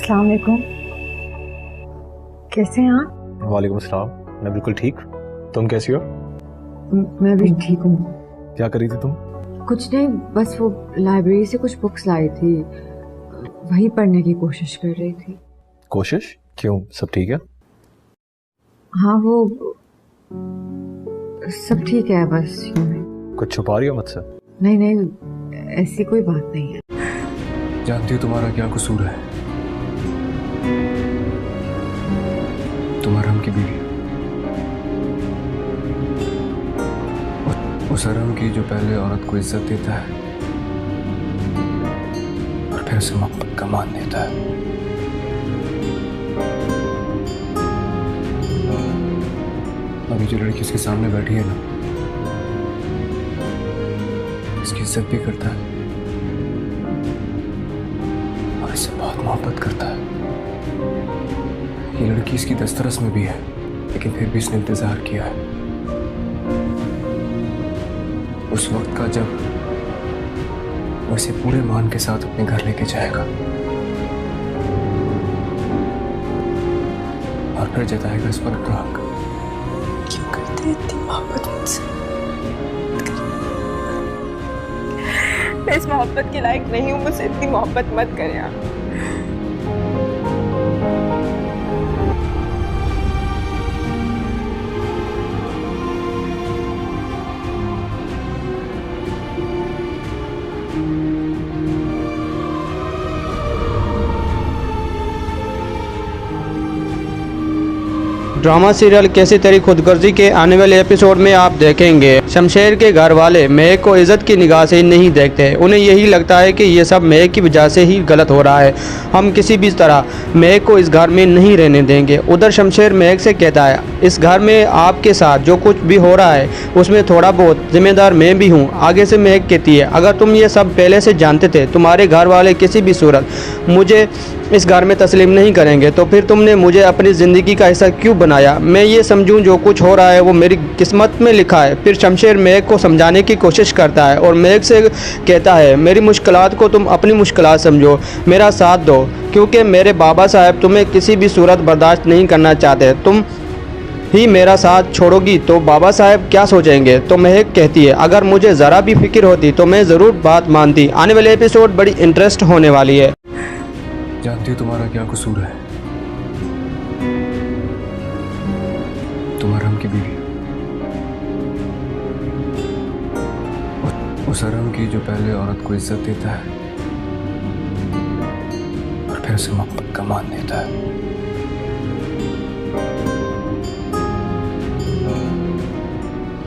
अस्सलाम वालेकुम। कैसे हैं आप? वालेकुम अस्सलाम। मैं बिल्कुल ठीक। तुम कैसी हो? मैं भी ठीक हूँ। क्या कर रही थी तुम? कुछ नहीं, बस वो लाइब्रेरी से कुछ बुक्स लाई थी, वही पढ़ने की कोशिश कर रही थी। कोशिश? क्यों, सब ठीक है? हाँ, वो सब ठीक है, बस यूं ही। कुछ छुपा रही हो मुझसे? नहीं नहीं, ऐसी कोई बात नहीं है। जानती हो तुम्हारा क्या कसूर है? तुम हराम की बीवी, उस हराम की जो पहले औरत को इज्जत देता है और फिर उसे मोहब्बत का मान देता है। अभी जो लड़की उसके सामने बैठी है ना, इसकी इज्जत भी करता है और इससे बहुत मोहब्बत करता है। ये लड़की इसकी दस्तरस में भी है, लेकिन फिर भी इसने इंतजार किया है उस वक्त का जब वो इसे पूरे मान के साथ अपने घर लेके जाएगा और फिर जताएगा इस पर अपना हक। क्यों करते हैं इतनी मोहब्बत मुझसे? मैं इस मोहब्बत के लायक नहीं हूँ, मुझसे इतनी मोहब्बत मत करें आप। ड्रामा सीरियल कैसी तेरी खुदगर्जी के आने वाले एपिसोड में आप देखेंगे शमशेर के घर वाले महक को इज्जत की निगाह से नहीं देखते। उन्हें यही लगता है कि ये सब महक की वजह से ही गलत हो रहा है। हम किसी भी तरह महक को इस घर में नहीं रहने देंगे। उधर शमशेर महक से कहता है, इस घर में आपके साथ जो कुछ भी हो रहा है उसमें थोड़ा बहुत जिम्मेदार मैं भी हूँ। आगे से महक कहती है, अगर तुम ये सब पहले से जानते थे तुम्हारे घर वाले किसी भी सूरत मुझे इस घर में तस्लीम नहीं करेंगे तो फिर तुमने मुझे अपनी ज़िंदगी का हिस्सा क्यों बनाया? मैं ये समझूं जो कुछ हो रहा है वो मेरी किस्मत में लिखा है। फिर शमशेर महक को समझाने की कोशिश करता है और महक से कहता है, मेरी मुश्किलात को तुम अपनी मुश्किलात समझो, मेरा साथ दो, क्योंकि मेरे बाबा साहब तुम्हें किसी भी सूरत बर्दाश्त नहीं करना चाहते। तुम ही मेरा साथ छोड़ोगी तो बाबा साहब क्या सोचेंगे? तो महक कहती है, अगर मुझे ज़रा भी फिक्र होती तो मैं ज़रूर बात मानती। आने वाले एपिसोड बड़ी इंटरेस्ट होने वाली है। जानती हो तुम्हारा क्या कसूर है? तुम हराम की बीवी, उस हराम की जो पहले औरत को इज्जत देता है और फिर उसे मोहब्बत का मान देता है।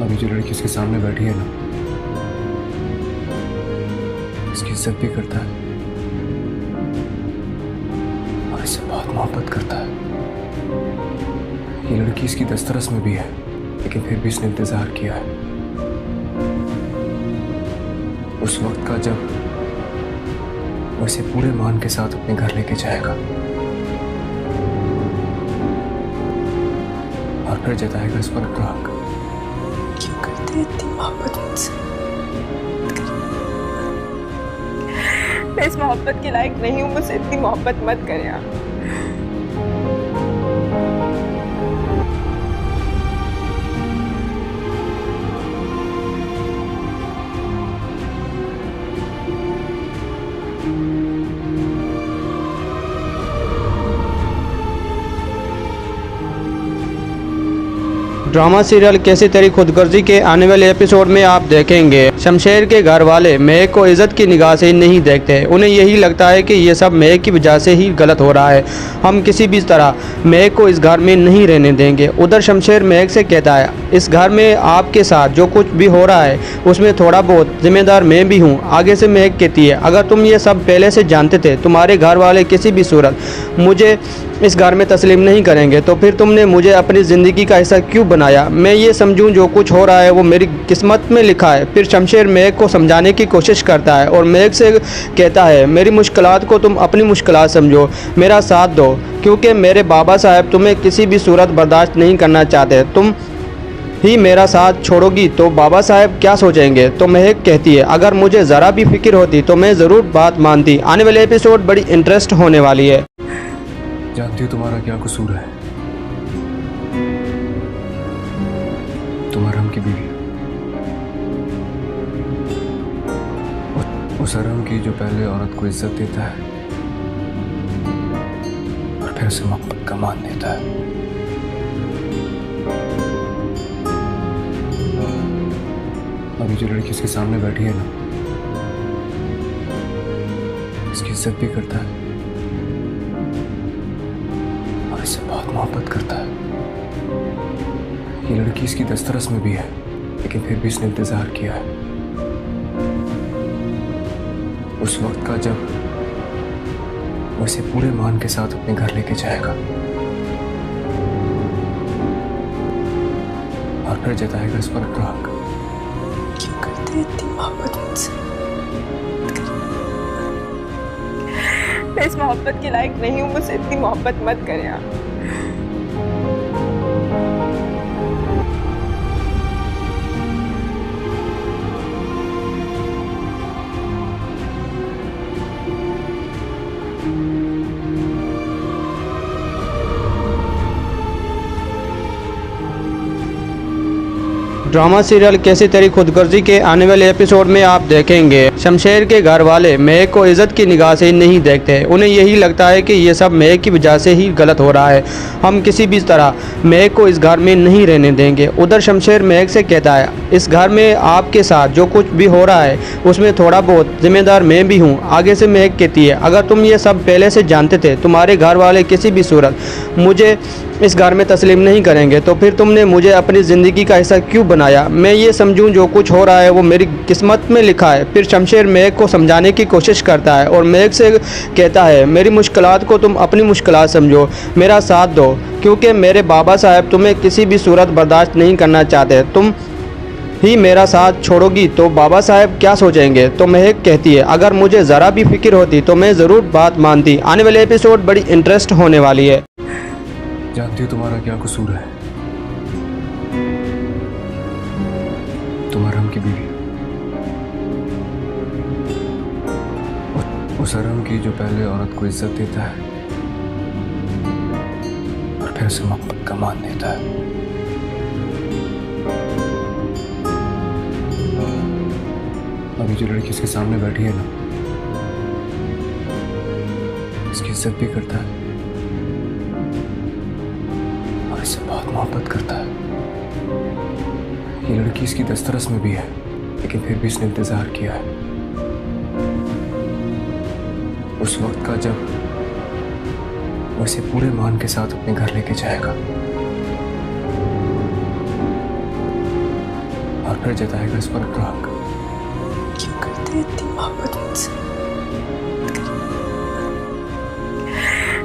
अभी जो लड़की उसके सामने बैठी है ना, इसकी इज्जत भी करता है और इससे बहुत मोहब्बत करता है। ये लड़की इसकी दस्तरस में भी है, लेकिन फिर भी इसने इंतजार किया है उस वक्त का जब वो इसे पूरे मान के साथ अपने घर लेके जाएगा और फिर जताएगा इस पर अपना हक। क्यों करते हैं इतनी मोहब्बत मुझसे? मैं इस मोहब्बत के लायक नहीं हूँ, मुझसे इतनी मोहब्बत मत करें आप। ड्रामा सीरियल कैसी तेरी खुदगर्जी के आने वाले एपिसोड में आप देखेंगे शमशेर के घर वाले महक को इज्जत की निगाह से नहीं देखते। उन्हें यही लगता है कि ये सब महक की वजह से ही गलत हो रहा है। हम किसी भी तरह महक को इस घर में नहीं रहने देंगे। उधर शमशेर महक से कहता है, इस घर में आपके साथ जो कुछ भी हो रहा है उसमें थोड़ा बहुत जिम्मेदार मैं भी हूँ। आगे से महक कहती है, अगर तुम ये सब पहले से जानते थे तुम्हारे घर वाले किसी भी सूरत मुझे इस घर में तस्लीम नहीं करेंगे तो फिर तुमने मुझे अपनी ज़िंदगी का हिस्सा क्यों बनाया? मैं ये समझूं जो कुछ हो रहा है वो मेरी किस्मत में लिखा है। फिर शमशेर महक को समझाने की कोशिश करता है और महक से कहता है, मेरी मुश्किलात को तुम अपनी मुश्किलात समझो, मेरा साथ दो, क्योंकि मेरे बाबा साहब तुम्हें किसी भी सूरत बर्दाश्त नहीं करना चाहते। तुम ही मेरा साथ छोड़ोगी तो बाबा साहब क्या सोचेंगे? तो महक कहती है, अगर मुझे ज़रा भी फिक्र होती तो मैं ज़रूर बात मानती। आने वाले एपिसोड बड़ी इंटरेस्ट होने वाली है। जानती हो तुम्हारा क्या कसूर है? तुम हरम की बीवी, उस हरम की जो पहले औरत को इज्जत देता है और फिर उसे मोहब्बत का मान देता है। अभी जो लड़की इसके सामने बैठी है ना, इसकी इज्जत भी करता है और इससे बहुत मोहब्बत करता है। ये लड़की इसकी दस्तरस में भी है, लेकिन फिर भी इसने इंतजार किया है उस वक्त का जब वो इसे पूरे मान के साथ अपने घर लेके जाएगा और फिर जताएगा इस पर अपना हक। क्यों करते हैं इतनी मोहब्बत मुझसे? मैं इस मोहब्बत के लायक नहीं हूँ, मुझसे इतनी मोहब्बत मत करें आप। ड्रामा सीरियल कैसी तेरी खुदगर्जी के आने वाले एपिसोड में आप देखेंगे शमशेर के घर वाले महक को इज्जत की निगाह से नहीं देखते। उन्हें यही लगता है कि ये सब महक की वजह से ही गलत हो रहा है। हम किसी भी तरह महक को इस घर में नहीं रहने देंगे। उधर शमशेर महक से कहता है, इस घर में आपके साथ जो कुछ भी हो रहा है उसमें थोड़ा बहुत जिम्मेदार मैं भी हूँ। आगे से महक कहती है, अगर तुम ये सब पहले से जानते थे तुम्हारे घर वाले किसी भी सूरत मुझे इस घर में तस्लीम नहीं करेंगे तो फिर तुमने मुझे अपनी ज़िंदगी का हिस्सा क्यों बनाया? मैं ये समझूं जो कुछ हो रहा है वो मेरी किस्मत में लिखा है। फिर शमशेर महक को समझाने की कोशिश करता है और महक से कहता है, मेरी मुश्किलात को तुम अपनी मुश्किलात समझो, मेरा साथ दो, क्योंकि मेरे बाबा साहब तुम्हें किसी भी सूरत बर्दाश्त नहीं करना चाहते। तुम ही मेरा साथ छोड़ोगी तो बाबा साहब क्या सोचेंगे? तो महक कहती है, अगर मुझे ज़रा भी फिक्र होती तो मैं ज़रूर बात मानती। आने वाले एपिसोड बड़ी इंटरेस्ट होने वाली है। जानती हो तुम्हारा क्या कसूर है? तुम हरम की बीवी, उस हरम की जो पहले औरत को इज्जत देता है और फिर उसे मोहब्बत का मान देता है। अभी जो लड़की इसके सामने बैठी है ना, इसकी इज्जत भी करता है और इससे बहुत मोहब्बत करता है। ये लड़की इसकी दस्तरस में भी है, लेकिन फिर भी इसने इंतजार किया है उस वक्त का जब वो इसे पूरे मान के साथ अपने घर लेके जाएगा और फिर जताएगा इस पर अपना हक। क्यों करते हैं इतनी मोहब्बत मुझसे?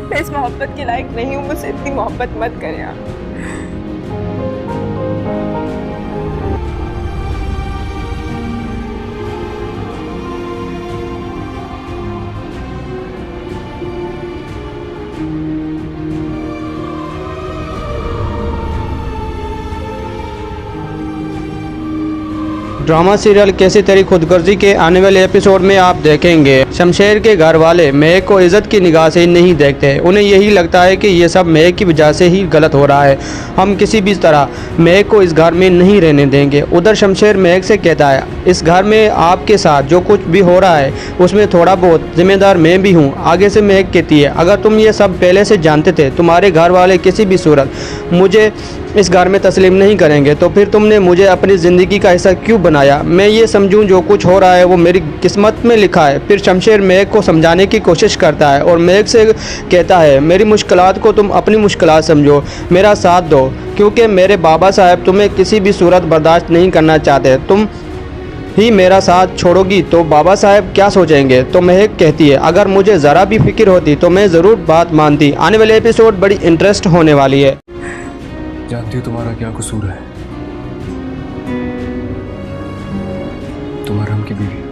मैं इस मोहब्बत के लायक नहीं हूँ, मुझसे इतनी मोहब्बत मत करें आप। ड्रामा सीरियल कैसी तेरी खुदगर्जी के आने वाले एपिसोड में आप देखेंगे शमशेर के घर वाले महक को इज्जत की निगाह से नहीं देखते। उन्हें यही लगता है कि ये सब महक की वजह से ही गलत हो रहा है। हम किसी भी तरह महक को इस घर में नहीं रहने देंगे। उधर शमशेर महक से कहता है, इस घर में आपके साथ जो कुछ भी हो रहा है उसमें थोड़ा बहुत जिम्मेदार मैं भी हूँ। आगे से महक कहती है, अगर तुम ये सब पहले से जानते थे तुम्हारे घर वाले किसी भी सूरत मुझे इस घर में तस्लीम नहीं करेंगे तो फिर तुमने मुझे अपनी ज़िंदगी का हिस्सा क्यों बनाया? मैं ये समझूं जो कुछ हो रहा है वो मेरी किस्मत में लिखा है। फिर शमशेर महक को समझाने की कोशिश करता है और महक से कहता है, मेरी मुश्किलात को तुम अपनी मुश्किलात समझो, मेरा साथ दो, क्योंकि मेरे बाबा साहब तुम्हें किसी भी सूरत बर्दाश्त नहीं करना चाहते। तुम ही मेरा साथ छोड़ोगी तो बाबा साहब क्या सोचेंगे? तो महक कहती है, अगर मुझे ज़रा भी फिक्र होती तो मैं ज़रूर बात मानती। आने वाले एपिसोड बड़ी इंटरेस्ट होने वाली है। जानती हो तुम्हारा क्या कसूर है? तुम हरम की बीवी,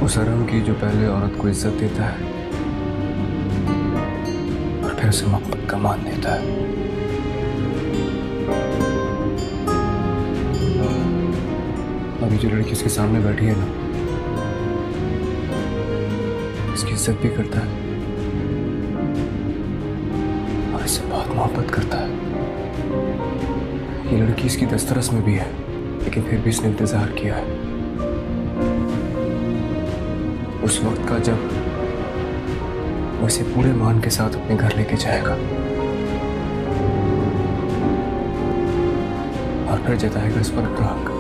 उस हरम की जो पहले औरत को इज्जत देता है और फिर उसे मोहब्बत का मान देता है। अभी जो लड़की इसके सामने बैठी है ना, इसकी इज्जत भी करता है और इससे बहुत मोहब्बत करता है। ये लड़की इसकी दस्तरस में भी है, लेकिन फिर भी इसने इंतजार किया है उस वक्त का जब वो इसे पूरे मान के साथ अपने घर लेके जाएगा और फिर जताएगा इस पर अपना हक।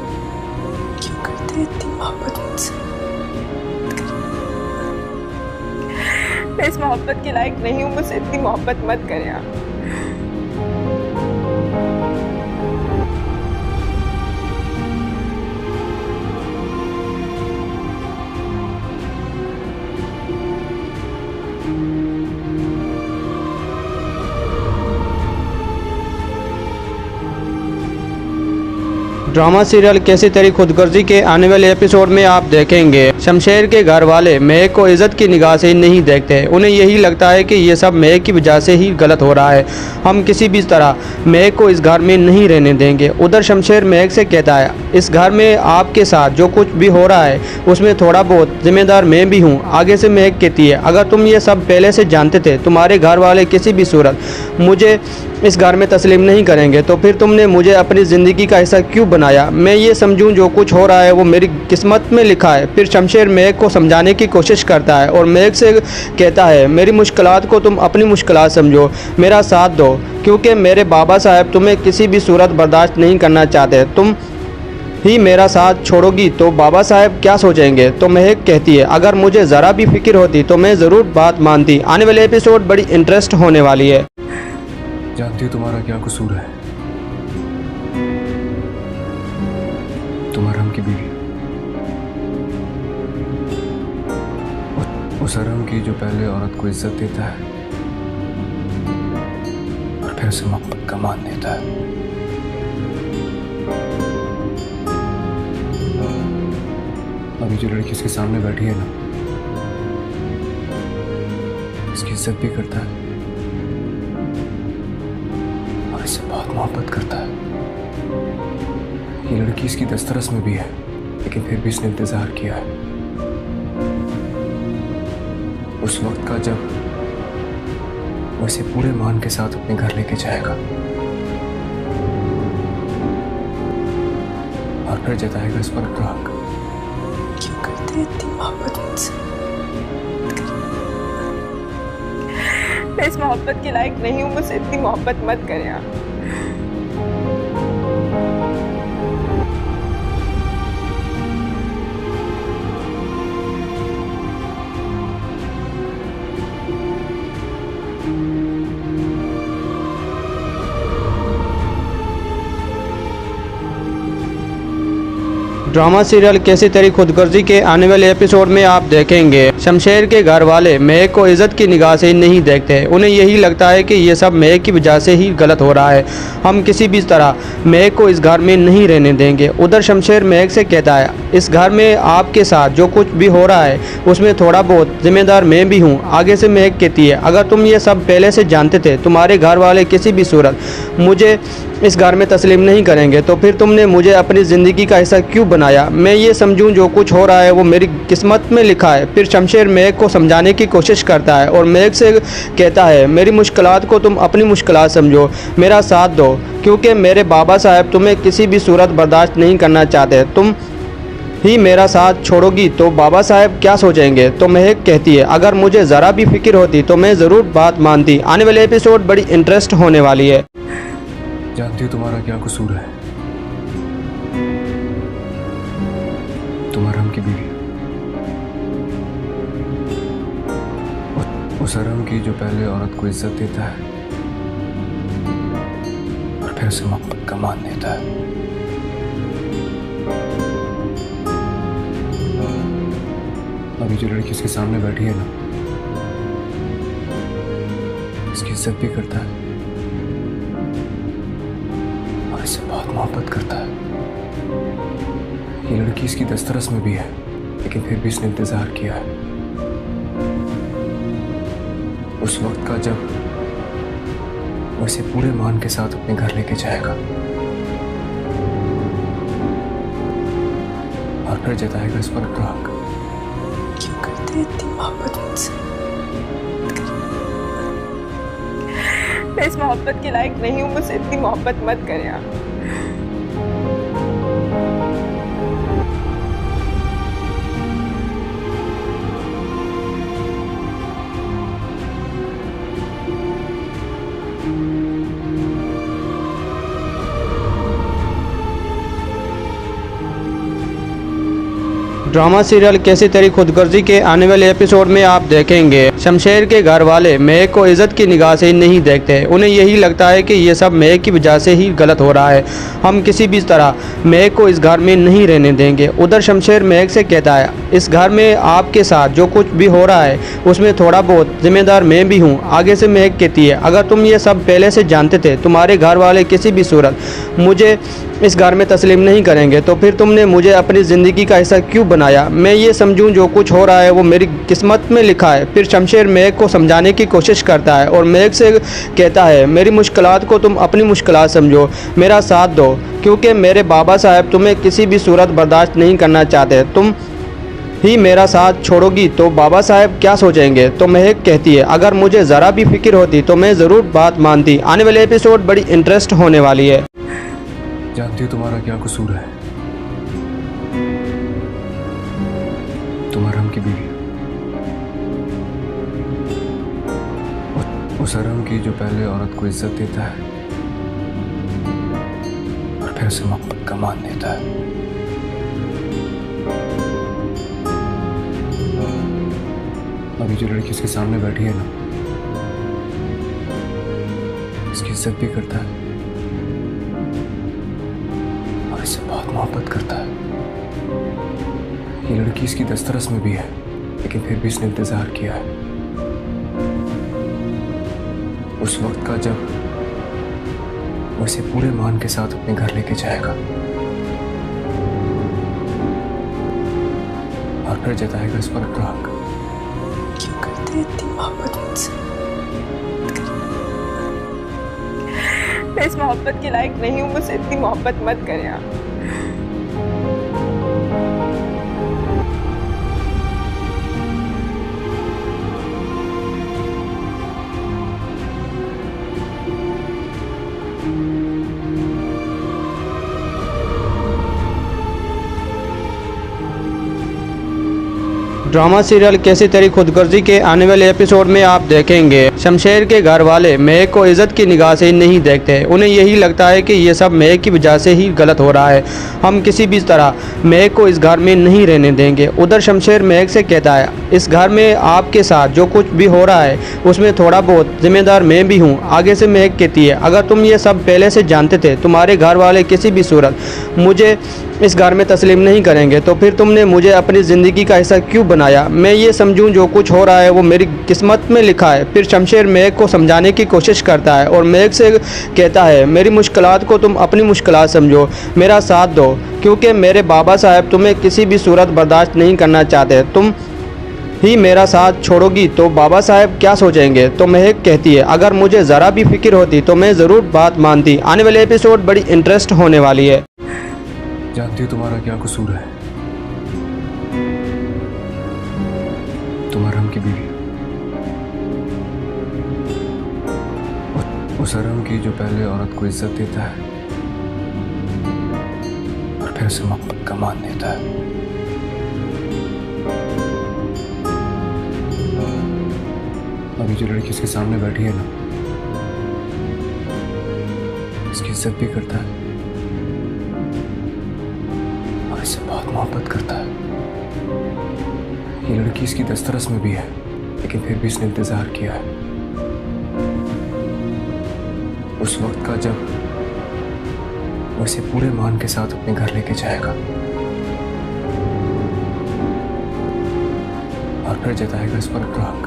क्यों करते हैं इतनी मोहब्बत मुझसे? मैं इस मोहब्बत के लायक नहीं हूँ, मुझसे इतनी मोहब्बत मत करें आप। ड्रामा सीरियल कैसी तेरी खुदगर्जी के आने वाले एपिसोड में आप देखेंगे शमशेर के घर वाले महक को इज्जत की निगाह से नहीं देखते। उन्हें यही लगता है कि ये सब महक की वजह से ही गलत हो रहा है। हम किसी भी तरह महक को इस घर में नहीं रहने देंगे। उधर शमशेर महक से कहता है, इस घर में आपके साथ जो कुछ भी हो रहा है उसमें थोड़ा बहुत जिम्मेदार मैं भी हूँ। आगे से महक कहती है, अगर तुम ये सब पहले से जानते थे तुम्हारे घर वाले किसी भी सूरत मुझे इस घर में तस्लीम नहीं करेंगे तो फिर तुमने मुझे अपनी ज़िंदगी का हिस्सा क्यों बनाया? मैं ये समझूं जो कुछ हो रहा है वो मेरी किस्मत में लिखा है। फिर शमशेर महक को समझाने की कोशिश करता है और महक से कहता है, मेरी मुश्किलात को तुम अपनी मुश्किलात समझो, मेरा साथ दो, क्योंकि मेरे बाबा साहब तुम्हें किसी भी सूरत बर्दाश्त नहीं करना चाहते। तुम ही मेरा साथ छोड़ोगी तो बाबा साहब क्या सोचेंगे? तो महक कहती है, अगर मुझे ज़रा भी फिक्र होती तो मैं ज़रूर बात मानती। आने वाले एपिसोड बड़ी इंटरेस्ट होने वाली है। जानती हो तुम्हारा क्या कसूर है? तुम हरम की बीवी, उस हरम की जो पहले औरत को इज्जत देता है और फिर उसे मोहब्बत का मान देता है। अभी जो लड़की इसके सामने बैठी है ना, इसकी इज्जत भी करता है और इससे बहुत मोहब्बत करता है। ये लड़की इसकी दस्तरस में भी है, लेकिन फिर भी इसने इंतजार किया है उस वक्त का जब वो इसे पूरे मान के साथ अपने घर लेके जाएगा और फिर जताएगा इस पर अपना हक। क्यों करते हैं इतनी मोहब्बत मुझसे? मैं इस मोहब्बत के लायक नहीं हूँ, मुझसे इतनी मोहब्बत मत करें आप। ड्रामा सीरियल कैसी तेरी खुदगर्जी के आने वाले एपिसोड में आप देखेंगे शमशेर के घर वाले महक को इज्जत की निगाह से नहीं देखते। उन्हें यही लगता है कि ये सब महक की वजह से ही गलत हो रहा है। हम किसी भी तरह महक को इस घर में नहीं रहने देंगे। उधर शमशेर महक से कहता है, इस घर में आपके साथ जो कुछ भी हो रहा है उसमें थोड़ा बहुत जिम्मेदार मैं भी हूँ। आगे से महक कहती है, अगर तुम ये सब पहले से जानते थे तुम्हारे घर वाले किसी भी सूरत मुझे इस घर में तस्लीम नहीं करेंगे तो फिर तुमने मुझे अपनी ज़िंदगी का हिस्सा क्यों बनाया? मैं ये समझूं जो कुछ हो रहा है वो मेरी किस्मत में लिखा है। फिर शमशेर महक को समझाने की कोशिश करता है और महक से कहता है, मेरी मुश्किलात को तुम अपनी मुश्किलात समझो, मेरा साथ दो, क्योंकि मेरे बाबा साहब तुम्हें किसी भी सूरत बर्दाश्त नहीं करना चाहते। तुम ही मेरा साथ छोड़ोगी तो बाबा साहब क्या सोचेंगे? तो महक कहती है, अगर मुझे ज़रा भी फिक्र होती तो मैं ज़रूर बात मानती। आने वाले एपिसोड बड़ी इंटरेस्ट होने वाली है। जानती हो तुम्हारा क्या कसूर है? तुम हरम की बीवी, उस हरम की जो पहले औरत को इज्जत देता है और फिर उसे मोहब्बत का मान देता है। अभी जो लड़की इसके सामने बैठी है ना, इसकी इज्जत भी करता है और इससे बहुत मोहब्बत करता है। ये लड़की इसकी दस्तरस में भी है, लेकिन फिर भी इसने इंतजार किया है उस वक्त का जब वो इसे पूरे मान के साथ अपने घर लेके जाएगा और फिर जताएगा इस पर अपना हक। क्यों करते हैं इतनी मोहब्बत मुझसे? मैं इस मोहब्बत के लायक नहीं हूँ, मुझसे इतनी मोहब्बत मत करें आप। ड्रामा सीरियल कैसी तेरी खुदगर्जी के आने वाले एपिसोड में आप देखेंगे शमशेर के घर वाले महक को इज्जत की निगाह से नहीं देखते। उन्हें यही लगता है कि ये सब महक की वजह से ही गलत हो रहा है। हम किसी भी तरह महक को इस घर में नहीं रहने देंगे। उधर शमशेर महक से कहता है, इस घर में आपके साथ जो कुछ भी हो रहा है उसमें थोड़ा बहुत जिम्मेदार मैं भी हूँ। आगे से महक कहती है, अगर तुम ये सब पहले से जानते थे तुम्हारे घर वाले किसी भी सूरत मुझे इस घर में तस्लीम नहीं करेंगे तो फिर तुमने मुझे अपनी ज़िंदगी का हिस्सा क्यों बनाया। मैं ये समझूं जो कुछ हो रहा है वो मेरी किस्मत में लिखा है। फिर शमशेर महक को समझाने की कोशिश करता है और महक से कहता है, मेरी मुश्किलात को तुम अपनी मुश्किलात समझो, मेरा साथ दो, क्योंकि मेरे बाबा साहब तुम्हें किसी भी सूरत बर्दाश्त नहीं करना चाहते। तुम ही मेरा साथ छोड़ोगी तो बाबा साहब क्या सोचेंगे। तो महक कहती है, अगर मुझे ज़रा भी फिक्र होती तो मैं ज़रूर बात मानती। आने वाले एपिसोड बड़ी इंटरेस्ट होने वाली है। जानती हो तुम्हारा क्या कसूर है? तुम हरम की बीवी, उस हरम की जो पहले औरत को इज्जत देता है और फिर उसे मोहब्बत का मान देता है। अभी जो लड़की उसके सामने बैठी है ना, इसकी इज्जत भी करता है और इससे बहुत मोहब्बत करता है। ये लड़की इसकी दस्तरस में भी है, लेकिन फिर भी इसने इंतजार किया है उस वक्त का जब वो इसे पूरे मान के साथ अपने घर लेके जाएगा और फिर जताएगा इस पर अपना हक। क्यों करते हैं इतनी मोहब्बत मुझसे? मैं इस मोहब्बत के लायक नहीं हूँ, मुझसे इतनी मोहब्बत मत करें आप। ड्रामा सीरियल कैसी तेरी खुदगर्जी के आने वाले एपिसोड में आप देखेंगे शमशेर के घर वाले महक को इज्जत की निगाह से नहीं देखते। उन्हें यही लगता है कि ये सब महक की वजह से ही गलत हो रहा है। हम किसी भी तरह महक को इस घर में नहीं रहने देंगे। उधर शमशेर महक से कहता है, इस घर में आपके साथ जो कुछ भी हो रहा है उसमें थोड़ा बहुत जिम्मेदार मैं भी हूँ। आगे से महक कहती है, अगर तुम ये सब पहले से जानते थे तुम्हारे घर वाले किसी भी सूरत मुझे इस घर में तस्लीम नहीं करेंगे तो फिर तुमने मुझे अपनी ज़िंदगी का हिस्सा क्यों बनाया। मैं ये समझूं जो कुछ हो रहा है वो मेरी किस्मत में लिखा है। फिर शमशेर महक को समझाने की कोशिश करता है और महक से कहता है, मेरी मुश्किलात को तुम अपनी मुश्किलात समझो, मेरा साथ दो, क्योंकि मेरे बाबा साहब तुम्हें किसी भी सूरत बर्दाश्त नहीं करना चाहते। तुम ही मेरा साथ छोड़ोगी तो बाबा साहब क्या सोचेंगे। तो महक कहती है, अगर मुझे ज़रा भी फिक्र होती तो मैं ज़रूर बात मानती। आने वाले एपिसोड बड़ी इंटरेस्ट होने वाली है। जानती हो तुम्हारा क्या कसूर है? तुम हरम की बीवी, उस हरम की जो पहले औरत को इज्जत देता है और फिर उसे मोहब्बत का मान देता है। अभी जो लड़की उसके सामने बैठी है ना, इसकी इज्जत भी करता है और इससे बहुत मोहब्बत करता है। ये लड़की इसकी दस्तरस में भी है, लेकिन फिर भी इसने इंतजार किया है उस वक्त का जब वो इसे पूरे मान के साथ अपने घर लेके जाएगा और फिर जताएगा इस पर अपना हक।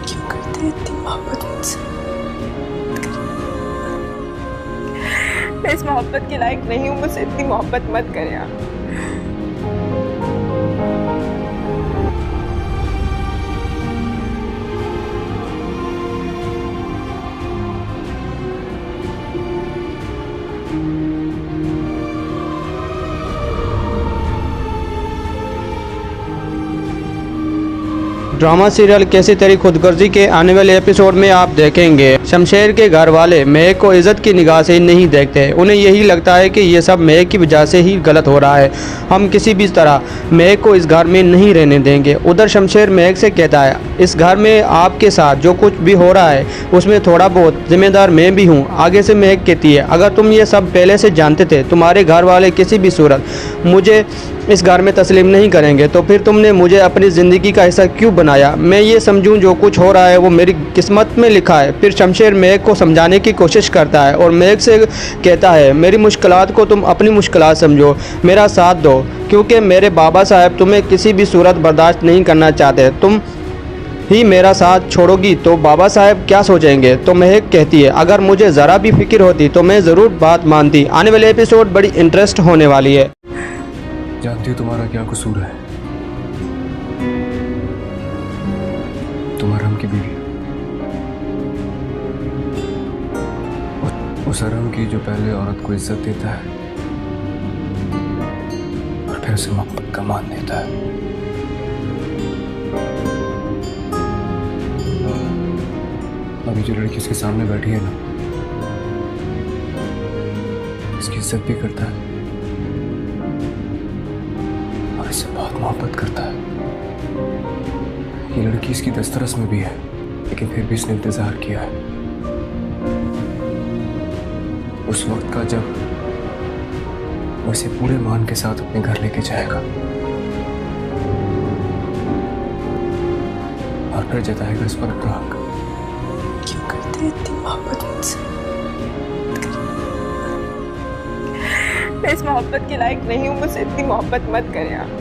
क्यों करते हैं इतनी मोहब्बत मुझसे? मैं इस मोहब्बत के लायक नहीं हूँ, मुझसे इतनी मोहब्बत मत करें आप। ड्रामा सीरियल कैसी तेरी खुदगर्जी के आने वाले एपिसोड में आप देखेंगे शमशेर के घर वाले महक को इज्जत की निगाह से नहीं देखते। उन्हें यही लगता है कि ये सब महक की वजह से ही गलत हो रहा है। हम किसी भी तरह महक को इस घर में नहीं रहने देंगे। उधर शमशेर महक से कहता है, इस घर में आपके साथ जो कुछ भी हो रहा है उसमें थोड़ा बहुत जिम्मेदार मैं भी हूँ। आगे से महक कहती है, अगर तुम ये सब पहले से जानते थे तुम्हारे घर वाले किसी भी सूरत मुझे इस घर में तस्लीम नहीं करेंगे तो फिर तुमने मुझे अपनी ज़िंदगी का हिस्सा क्यों बनाया। मैं ये समझूं जो कुछ हो रहा है वो मेरी किस्मत में लिखा है। फिर शमशेर महक को समझाने की कोशिश करता है और महक से कहता है, मेरी मुश्किलात को तुम अपनी मुश्किलात समझो, मेरा साथ दो, क्योंकि मेरे बाबा साहब तुम्हें किसी भी सूरत बर्दाश्त नहीं करना चाहते। तुम ही मेरा साथ छोड़ोगी तो बाबा साहब क्या सोचेंगे। तो महक कहती है, अगर मुझे ज़रा भी फिक्र होती तो मैं ज़रूर बात मानती। आने वाले एपिसोड बड़ी इंटरेस्ट होने वाली है। जानती हो तुम्हारा क्या कसूर है? तुम हरम की बीवी, उस हरम की जो पहले औरत को इज्जत देता है और फिर उसे मोहब्बत का मान देता है। अभी जो लड़की इसके सामने बैठी है ना, इसकी इज्जत भी करता है और इससे बहुत मोहब्बत करता है। ये लड़की इसकी दस्तरस में भी है, लेकिन फिर भी इसने इंतजार किया है उस वक्त का जब वो इसे पूरे मान के साथ अपने घर लेके जाएगा और फिर जताएगा इस पर अपना हक। क्यों करते हैं इतनी मोहब्बत मुझसे? मैं इस मोहब्बत के लायक नहीं हूँ, मुझसे इतनी मोहब्बत मत करें आप।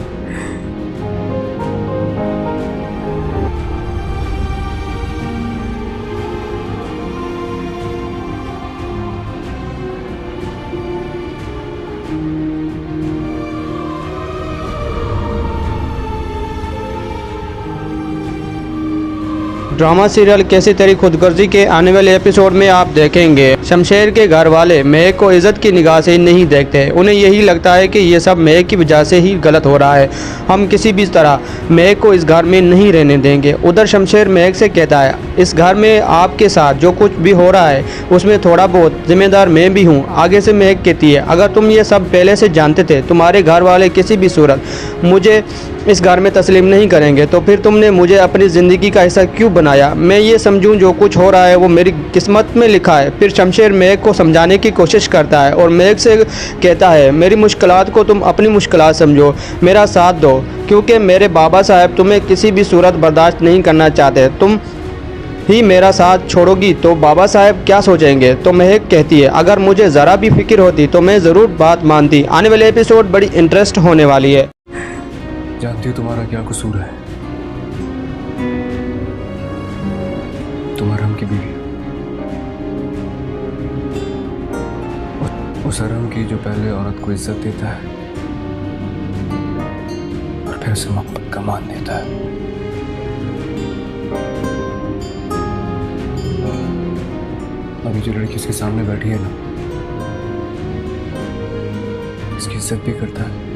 ड्रामा सीरियल कैसी तेरी खुदगर्जी के आने वाले एपिसोड में आप देखेंगे शमशेर के घर वाले महक को इज्जत की निगाह से नहीं देखते। उन्हें यही लगता है कि ये सब महक की वजह से ही गलत हो रहा है। हम किसी भी तरह महक को इस घर में नहीं रहने देंगे। उधर शमशेर महक से कहता है, इस घर में आपके साथ जो कुछ भी हो रहा है उसमें थोड़ा बहुत जिम्मेदार मैं भी हूँ। आगे से महक कहती है, अगर तुम ये सब पहले से जानते थे तुम्हारे घर वाले किसी भी सूरत मुझे इस घर में तस्लीम नहीं करेंगे तो फिर तुमने मुझे अपनी ज़िंदगी का हिस्सा क्यों बनाया। मैं ये समझूं जो कुछ हो रहा है वो मेरी किस्मत में लिखा है। फिर शमशेर महक को समझाने की कोशिश करता है और महक से कहता है, मेरी मुश्किलात को तुम अपनी मुश्किलात समझो, मेरा साथ दो, क्योंकि मेरे बाबा साहब तुम्हें किसी भी सूरत बर्दाश्त नहीं करना चाहते। तुम ही मेरा साथ छोड़ोगी तो बाबा साहब क्या सोचेंगे। तो महक कहती है, अगर मुझे ज़रा भी फिक्र होती तो मैं ज़रूर बात मानती। आने वाले एपिसोड बड़ी इंटरेस्ट होने वाली है। जानती हो तुम्हारा क्या कसूर है? तुम हरम की बीवी, उस हरम की जो पहले औरत को इज्जत देता है और फिर उसे मोहब्बत का मान देता है। अभी जो लड़की इसके सामने बैठी है ना, इसकी इज्जत भी करता है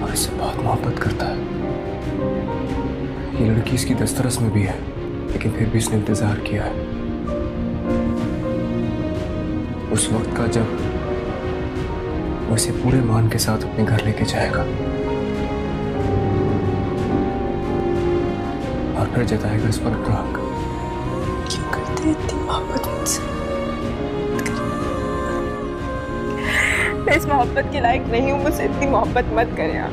और इससे बहुत मोहब्बत करता है। ये लड़की इसकी दस्तरस में भी है, लेकिन फिर भी इसने इंतजार किया है उस वक्त का जब वो इसे पूरे मान के साथ अपने घर लेके जाएगा और फिर जताएगा इस पर अपना हक। क्यों करते हैं इतनी मोहब्बत मुझसे? मैं इस मोहब्बत के लायक नहीं हूँ, मुझसे इतनी मोहब्बत मत करें आप।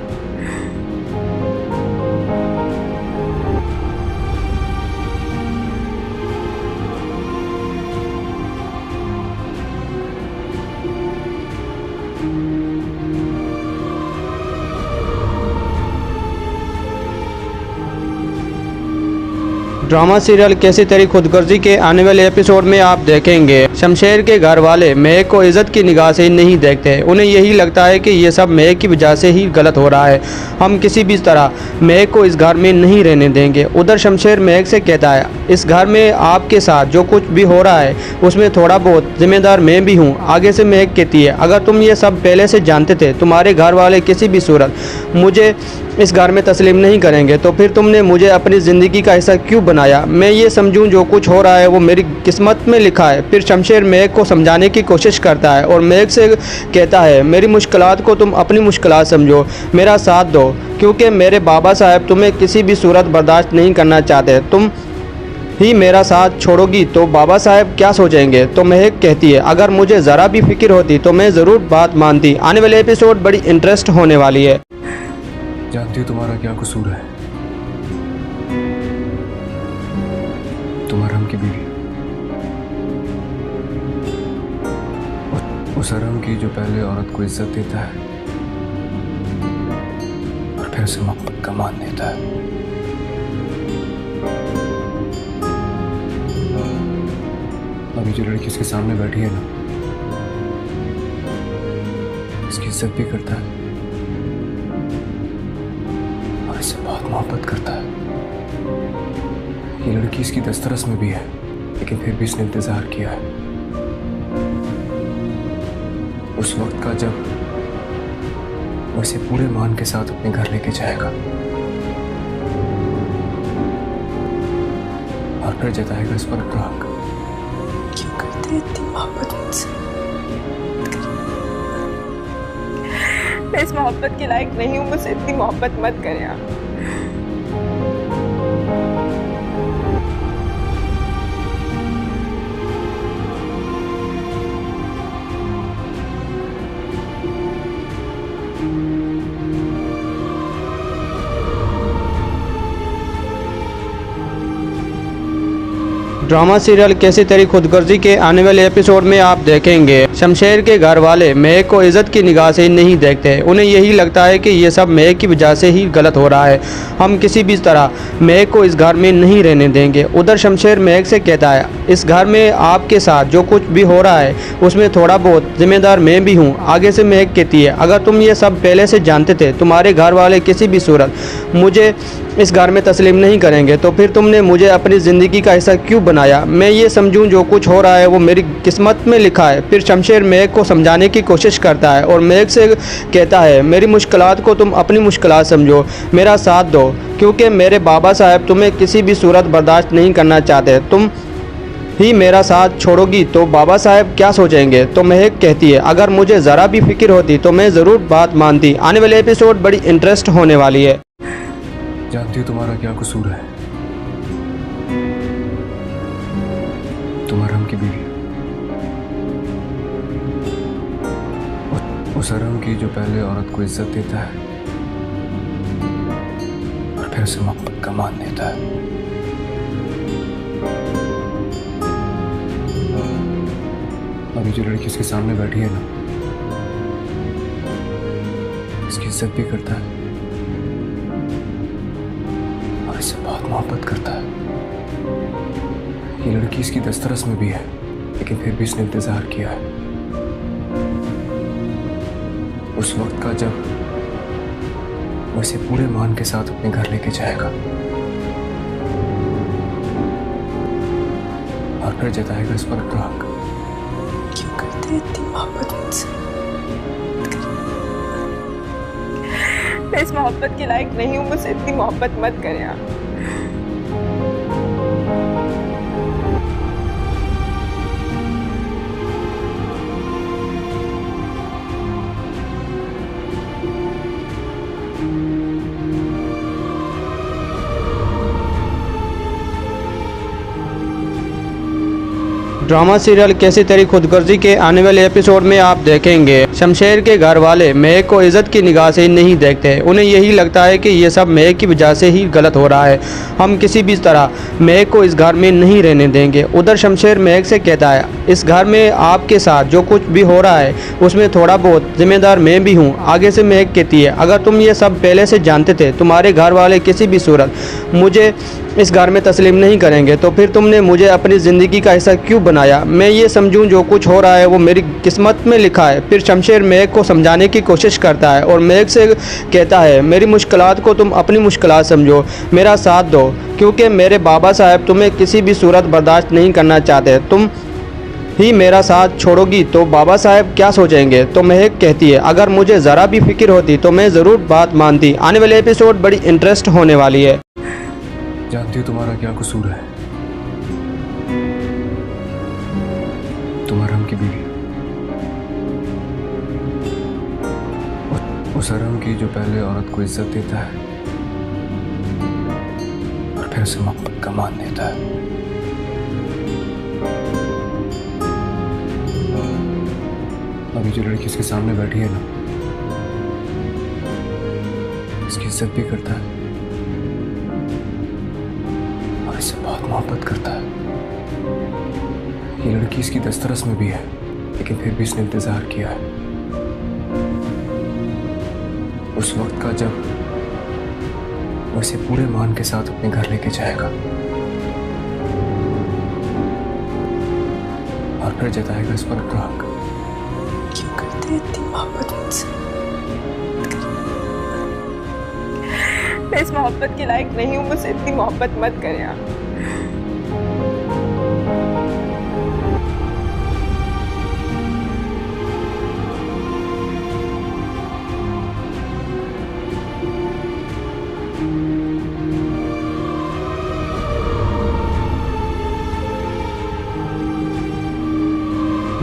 ड्रामा सीरियल कैसी तेरी खुदगर्जी के आने वाले एपिसोड में आप देखेंगे शमशेर के घर वाले महक को इज्जत की निगाह से नहीं देखते। उन्हें यही लगता है कि ये सब महक की वजह से ही गलत हो रहा है। हम किसी भी तरह महक को इस घर में नहीं रहने देंगे। उधर शमशेर महक से कहता है, इस घर में आपके साथ जो कुछ भी हो रहा है उसमें थोड़ा बहुत जिम्मेदार मैं भी हूँ। आगे से महक कहती है, अगर तुम ये सब पहले से जानते थे तुम्हारे घर वाले किसी भी सूरत मुझे इस घर में तस्लीम नहीं करेंगे तो फिर तुमने मुझे अपनी ज़िंदगी का हिस्सा क्यों बनाया। मैं ये समझूं जो कुछ हो रहा है वो मेरी किस्मत में लिखा है। फिर शमशेर मेघ को समझाने की कोशिश करता है और मेघ से कहता है मेरी मुश्किलात को तुम अपनी मुश्किलात समझो, मेरा साथ दो, क्योंकि मेरे बाबा साहब तुम्हें किसी भी सूरत बर्दाश्त नहीं करना चाहते। तुम ही मेरा साथ छोड़ोगी तो बाबा साहब क्या सोचेंगे। तो महक कहती है अगर मुझे ज़रा भी फिक्र होती तो मैं ज़रूर बात मानती। आने वाले एपिसोड बड़ी इंटरेस्ट होने वाली है। जानती हो तुम्हारा क्या कसूर है? तुम हराम की बीवी, उस हराम की जो पहले औरत को इज्जत देता है और फिर उसे मोहब्बत का मान देता है। अभी जो लड़की उसके सामने बैठी है ना, उसकी इज्जत भी करता है और इससे बहुत मोहब्बत करता है। ये लड़की इसकी दस्तरस में भी है, लेकिन फिर भी इसने इंतजार किया है उस वक्त का जब वो इसे पूरे मान के साथ अपने घर लेके जाएगा और फिर जताएगा इस पर अपना हक। क्यों करते हैं इतनी मोहब्बत मुझसे? मैं इस मोहब्बत के लायक नहीं हूँ, मुझसे इतनी मोहब्बत मत करें आप। ड्रामा सीरियल कैसी तेरी खुदगर्जी के आने वाले एपिसोड में आप देखेंगे शमशेर के घर वाले महक को इज्जत की निगाह से नहीं देखते। उन्हें यही लगता है कि ये सब महक की वजह से ही गलत हो रहा है। हम किसी भी तरह महक को इस घर में नहीं रहने देंगे। उधर शमशेर महक से कहता है इस घर में आपके साथ जो कुछ भी हो रहा है उसमें थोड़ा बहुत जिम्मेदार मैं भी हूँ। आगे से महक कहती है अगर तुम ये सब पहले से जानते थे तुम्हारे घर वाले किसी भी सूरत मुझे इस घर में तस्लीम नहीं करेंगे तो फिर तुमने मुझे अपनी ज़िंदगी का हिस्सा क्यों बनाया। मैं ये समझूं जो कुछ हो रहा है वो मेरी किस्मत में लिखा है। फिर शमशेर महक को समझाने की कोशिश करता है और महक से कहता है मेरी मुश्किलात को तुम अपनी मुश्किलात समझो, मेरा साथ दो, क्योंकि मेरे बाबा साहब तुम्हें किसी भी सूरत बर्दाश्त नहीं करना चाहते। तुम ही मेरा साथ छोड़ोगी तो बाबा साहब क्या सोचेंगे। तो महक कहती है अगर मुझे ज़रा भी फिक्र होती तो मैं ज़रूर बात मानती। आने वाले एपिसोड बड़ी इंटरेस्ट होने वाली है। जानती हो तुम्हारा क्या कसूर है? तुम हराम की बीवी, उस हराम की जो पहले औरत को इज्जत देता है और फिर उसे मोहब्बत का मान देता है। अभी जो लड़की उसके सामने बैठी है ना, उसकी इज्जत भी करता है और इससे बहुत मोहब्बत करता है। ये लड़की इसकी दस्तरस में भी है, लेकिन फिर भी इसने इंतजार किया है उस वक्त का जब वो इसे पूरे मान के साथ अपने घर लेके जाएगा और फिर जताएगा इस पर अपना हक। क्यों करते हैं इतनी मोहब्बत मुझसे? मैं इस मोहब्बत के लायक नहीं हूँ, मुझसे इतनी मोहब्बत मत करें आप। ड्रामा सीरियल कैसी तेरी खुदगर्जी के आने वाले एपिसोड में आप देखेंगे शमशेर के घर वाले महक को इज्जत की निगाह से नहीं देखते। उन्हें यही लगता है कि ये सब महक की वजह से ही गलत हो रहा है। हम किसी भी तरह महक को इस घर में नहीं रहने देंगे। उधर शमशेर महक से कहता है इस घर में आपके साथ जो कुछ भी हो रहा है उसमें थोड़ा बहुत जिम्मेदार मैं भी हूँ। आगे से महक कहती है अगर तुम ये सब पहले से जानते थे तुम्हारे घर वाले किसी भी सूरत मुझे इस घर में तस्लीम नहीं करेंगे तो फिर तुमने मुझे अपनी ज़िंदगी का हिस्सा क्यों बनाया। मैं ये समझूं जो कुछ हो रहा है वो मेरी किस्मत में लिखा है। फिर शमशेर महक को समझाने की कोशिश करता है और महक से कहता है मेरी मुश्किलात को तुम अपनी मुश्किलात समझो, मेरा साथ दो, क्योंकि मेरे बाबा साहब तुम्हें किसी भी सूरत बर्दाश्त नहीं करना चाहते। तुम ही मेरा साथ छोड़ोगी तो बाबा साहब क्या सोचेंगे। तो महक कहती है अगर मुझे ज़रा भी फिक्र होती तो मैं ज़रूर बात मानती। आने वाले एपिसोड बड़ी इंटरेस्ट होने वाली है। जानती हो तुम्हारा क्या कसूर है? तुम हराम की बीवी, उस हराम की जो पहले औरत को इज्जत देता है और फिर उसे मोहब्बत का मान देता है। अभी जो लड़की उसके सामने बैठी है ना, इसकी इज्जत भी करता है और इससे बहुत मोहब्बत करता है। ये लड़की इसकी दस्तरस में भी है, लेकिन फिर भी इसने इंतजार किया है उस वक्त का जब वो इसे पूरे मान के साथ अपने घर लेके जाएगा और फिर जताएगा इस पर अपना हक। क्यों करते हैं इतनी मोहब्बत मुझसे? मैं इस मोहब्बत के लायक नहीं हूँ, मुझसे इतनी मोहब्बत मत करें आप।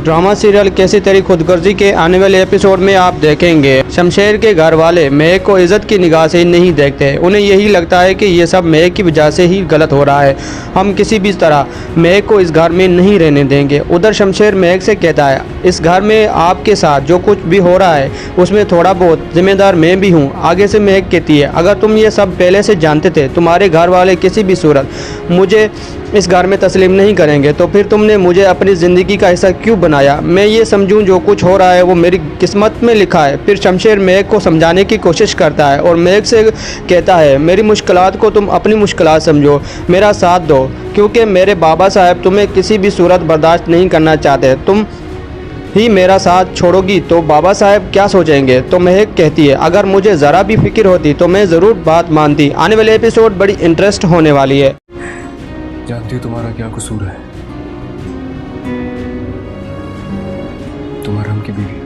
ड्रामा सीरियल कैसी तेरी खुदगर्जी के आने वाले एपिसोड में आप देखेंगे शमशेर के घर वाले महक को इज्जत की निगाह से नहीं देखते। उन्हें यही लगता है कि ये सब महक की वजह से ही गलत हो रहा है। हम किसी भी तरह महक को इस घर में नहीं रहने देंगे। उधर शमशेर महक से कहता है इस घर में आपके साथ जो कुछ भी हो रहा है उसमें थोड़ा बहुत जिम्मेदार मैं भी हूँ। आगे से महक कहती है अगर तुम ये सब पहले से जानते थे तुम्हारे घर वाले किसी भी सूरत मुझे इस घर में तस्लीम नहीं करेंगे तो फिर तुमने मुझे अपनी ज़िंदगी का हिस्सा क्यों बनाया। मैं ये समझूं जो कुछ हो रहा है वो मेरी किस्मत में लिखा है। फिर शमशेर महक को समझाने की कोशिश करता है और महक से कहता है मेरी मुश्किलात को तुम अपनी मुश्किलात समझो, मेरा साथ दो, क्योंकि मेरे बाबा साहब तुम्हें किसी भी सूरत बर्दाश्त नहीं करना चाहते। तुम ही मेरा साथ छोड़ोगी तो बाबा साहब क्या सोचेंगे। तो महक कहती है अगर मुझे ज़रा भी फिक्र होती तो मैं ज़रूर बात मानती। आने वाले एपिसोड बड़ी इंटरेस्ट होने वाली है। जानती हो तुम्हारा क्या कसूर है? तुम हराम की बीवी,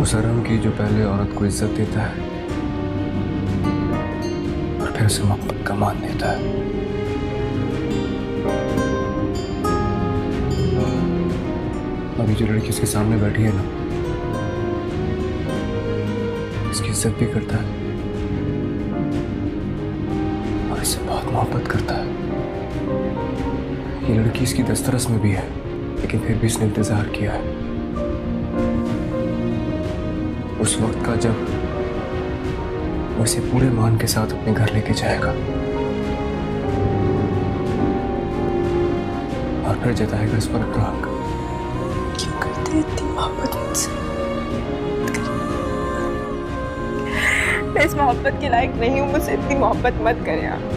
उस हराम की जो पहले औरत को इज्जत देता है और फिर उसे मोहब्बत का मान देता है। अभी जो लड़की उसके सामने बैठी है ना, इसकी इज्जत भी करता है और इससे बहुत मोहब्बत करता है। ये लड़की इसकी दस्तरस में भी है, लेकिन फिर भी इसने इंतजार किया है उस वक्त का जब वो इसे पूरे मान के साथ अपने घर लेके जाएगा और फिर जताएगा इस पर अपना हक। क्यों करते हैं इतनी मोहब्बत मुझसे? मैं इस मोहब्बत के लायक नहीं हूँ, मुझसे इतनी मोहब्बत मत करें आप।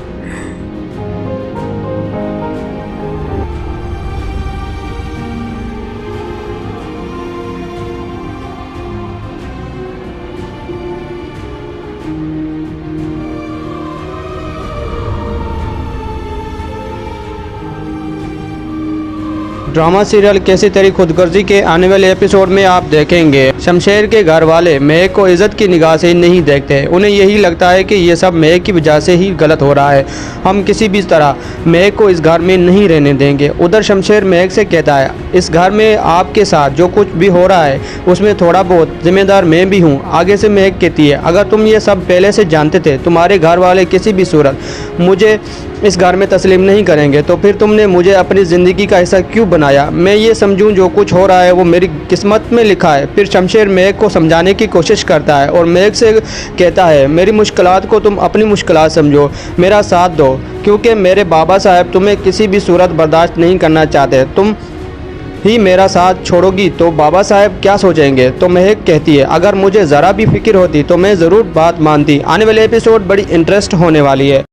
ड्रामा सीरियल कैसी तेरी खुदगर्जी के आने वाले एपिसोड में आप देखेंगे शमशेर के घर वाले महक को इज्जत की निगाह से नहीं देखते। उन्हें यही लगता है कि ये सब महक की वजह से ही गलत हो रहा है। हम किसी भी तरह महक को इस घर में नहीं रहने देंगे। उधर शमशेर महक से कहता है इस घर में आपके साथ जो कुछ भी हो रहा है उसमें थोड़ा बहुत जिम्मेदार मैं भी हूँ। आगे से महक कहती है अगर तुम ये सब पहले से जानते थे तुम्हारे घर वाले किसी भी सूरत मुझे इस घर में तस्लीम नहीं करेंगे तो फिर तुमने मुझे अपनी ज़िंदगी का हिस्सा क्यों बनाया। मैं ये समझूं जो कुछ हो रहा है वो मेरी किस्मत में लिखा है। फिर शमशेर महक को समझाने की कोशिश करता है और महक से कहता है मेरी मुश्किलात को तुम अपनी मुश्किलात समझो, मेरा साथ दो, क्योंकि मेरे बाबा साहब तुम्हें किसी भी सूरत बर्दाश्त नहीं करना चाहते। तुम ही मेरा साथ छोड़ोगी तो बाबा साहब क्या सोचेंगे। तो महक कहती है अगर मुझे ज़रा भी फिक्र होती तो मैं ज़रूर बात मानती। आने वाले एपिसोड बड़ी इंटरेस्ट होने वाली है।